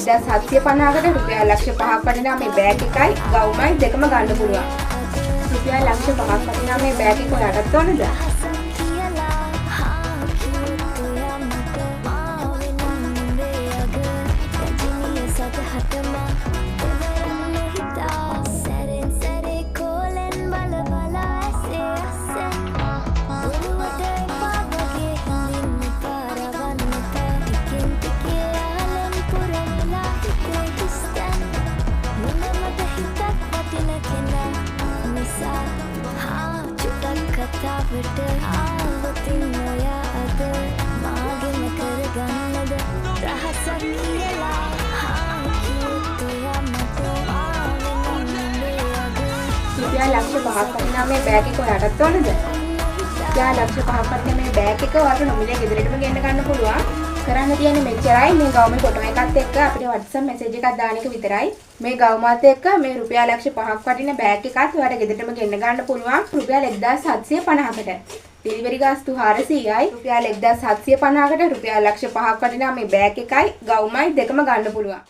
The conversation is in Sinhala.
1750කට රුපියල් ලක්ෂ 5ක් වටිනා මේ බෑග් එකයි ගවුමයි දෙකම ගන්න පුළුවන්. රුපියල් ලක්ෂ 5ක් වටිනා මේ බෑග් එක ඔයාලටත් ඕනද? රුපියල් ලක්ෂ 5ක් වටිනා මේ බෑග් එක ඔයාලටත් ඕනද? රුපියල් ලක්ෂ 5ක් වටිනා මේ බෑග් එක ඔයාලට නොමිලේ ගෙදරටම ගෙන්න ගන්න පුළුවන්. කරන්න තියෙන්නේ මෙච්චරයි. මේ ගවුමේ ෆොටෝ එකත් එක්ක අපිට WhatsApp මැසේජ් එකක් දාන එක විතරයි. මේ ගවුමත් එක්ක මේ රුපියල් ලක්ෂ 5ක් වටින බෑග් එකත් ඔයාලට ගෙදරටම ගෙන්න ගන්න පුළුවන්. රුපියල් 1750කට. ඩෙලිවරි ගාස්තු 400යි. රුපියල් 1750කට රුපියල් ලක්ෂ 5ක් වටිනා මේ බෑග් එකයි ගවුමයි දෙකම ගන්න පුළුවන්.